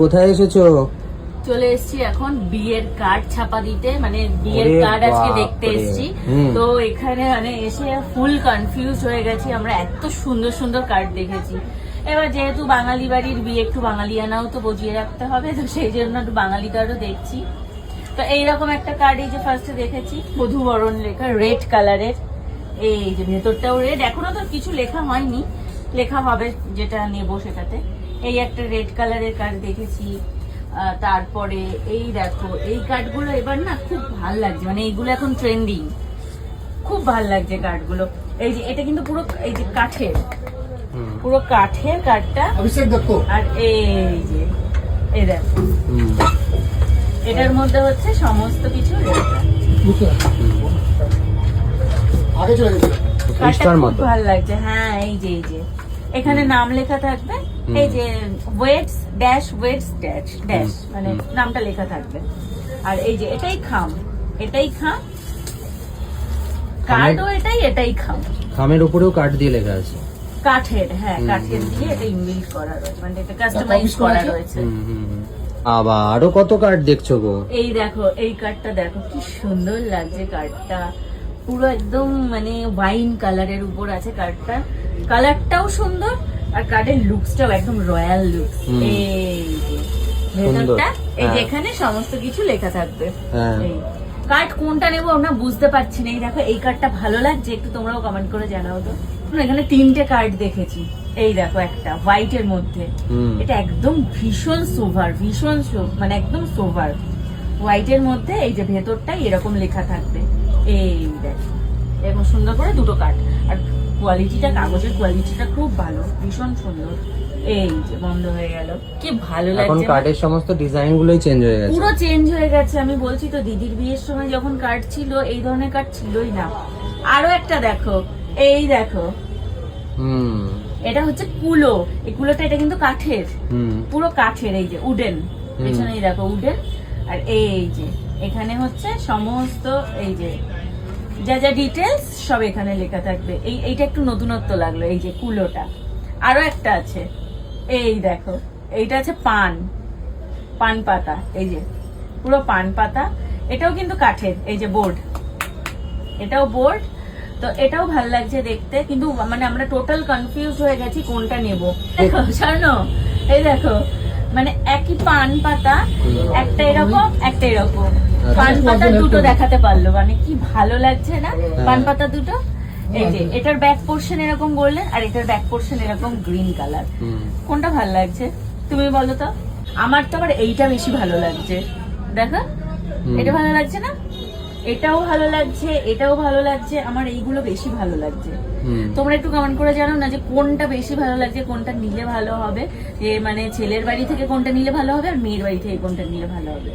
কোথায় এসেছো? চলে এসেছি এখন বিয়ের কার্ড ছাপা দিতে, মানে বিয়ের কার্ড আজকে দেখতে এসেছি। তো এখানে মানে এসে ফুল কনফিউজ হয়ে গেছি, আমরা এত সুন্দর সুন্দর কার্ড দেখেছি। এবার যেহেতু বাঙালি বাড়ির বিয়ে, একটু বাঙালিয়ানাও তো বজিয়ে রাখতে হবে, তো সেই জন্য একটু বাঙালি কার্ডও দেখছি। তো এইরকম একটা কার্ড এই যে ফার্স্টে দেখেছি, বধূবরণ লেখা, রেড কালারের। এই যে ভেতরটাও রেড, এখনো তো কিছু লেখা হয়নি, লেখা হবে যেটা নেবো সেটাতে। এই একটা রেড কালারের কার্ড দেখেছি। তারপরে এই দেখো, এই কার্ডগুলো এবার না খুব ভাল লাগছে, মানে এইগুলো এখন ট্রেন্ডিং, খুব ভাল লাগছে কার্ডগুলো। এই যে এটা কিন্তু পুরো এই যে কাঠের, পুরো কাঠের কার্ডটা। আর এই যে এই দেখো, এটার মধ্যে হচ্ছে সমস্ত কিছু ভাল লাগছে। হ্যাঁ, এই যে এখানে নাম লেখা থাকবে, এই যে weights dash weights dash dash, মানে নামটা লেখা থাকবে। আর এই যে এটাই খাম, এটাই খাম, কার্ডও এটাই খাম। খামের উপরেও কার্ড দিয়ে লেখা আছে, কাঠের। হ্যাঁ, কাঠের দিয়ে এটা ইনবিল্ট করা রয়েছে, মানে এটা কাস্টমাইজ করা রয়েছে। আবার আরো কত কার্ড দেখছো গো? এই দেখো, এই কার্ডটা দেখো কি সুন্দর লাগছে কার্ডটা, পুরো একদম মানে ওয়াইন কালারের উপর আছে কার্ডটা, কালারটাও সুন্দর আর কার্ডের লুকসটাও একদম রয়্যাল লুকস। এই যে ভেতরটা, এই যে এখানে সমস্ত কিছু লেখা থাকবে। এই কার্ড কোনটা নেবো আমরা বুঝতে পারছি না। এই দেখো, এই কার্ডটা ভালো লাগছে, একটু তোমরাও কমেন্ট করে জানাও তো। এখানে 3টে কার্ড দেখেছি। এই দেখো, একটা হোয়াইটের মধ্যে, এটা একদম ভীষণ সোভার, ভীষণ মানে একদম সোভার হোয়াইটের মধ্যে। এই যে ভেতরটাই এরকম লেখা থাকবে। এই দেখো, এরকম সুন্দর করে 2টো কার্ড, আর কোয়ালিটিটা, কাগজের কোয়ালিটিটা খুব ভালো, ভীষণ সুন্দর। এই যে বন্ধ হয়ে গেল, কি ভালো লাগছে। এখন কার্ডের সমস্ত ডিজাইন গুলোই চেঞ্জ হয়ে গেছে, পুরো চেঞ্জ হয়ে গেছে। আমি বলছি তো, দিদির বিয়ের সময় যখন কার্ড ছিল এই ধরনের কার্ড ছিলই না। আরো একটা দেখো, এই দেখো, এটা হচ্ছে কুলো। এই কুলোটা এটা কিন্তু কাঠের, পুরো কাঠের, এই যে উডেন, পেছনে এই দেখো উডেন। আর এই যে এখানে হচ্ছে সমস্ত এই যে যা যা ডিটেলস সব এখানে লেখা থাকবে। এইটা একটু নতুনত্ব লাগলো, এই যে কুলোটা। আরো একটা আছে, এই দেখো, এইটা আছে পান পাতা, এই যে পুরো পান পাতা। এটাও কিন্তু কাঠের, এই যে বোর্ড, এটাও বোর্ড। তো এটাও ভাল লাগছে দেখতে, কিন্তু মানে আমরা টোটাল কনফিউজ হয়ে গেছি কোনটা নেব। দেখো শোনো, এই দেখো, মানে একই পান পাতা, একটা এরকম একটা এরকম, পান পাতা 2টো দেখাতে পারলো, মানে কি ভালো লাগছে না পান পাতা 2টো। এই যে এটার ব্যাক পোর্শন এরকম গোল্ডেন, আর এটার ব্যাক পোর্শন এরকম গ্রিন কালার। কোনটা ভালো লাগছে তুমি বলো তো? আমার তো আবার এইটা বেশি ভালো লাগছে। দেখো, এটা ভালো লাগছে না? এটাও ভালো লাগছে, এটাও ভালো লাগছে, আমার এইগুলো বেশি ভালো লাগছে। তোমরা একটু কমেন্ট করে জানো না যে কোনটা বেশি ভালো লাগছে, কোনটা নিলে ভালো হবে, যে মানে ছেলের বাড়ি থেকে কোনটা নিলে ভালো হবে আর মেয়ের বাড়ি থেকে কোনটা নিলে ভালো হবে।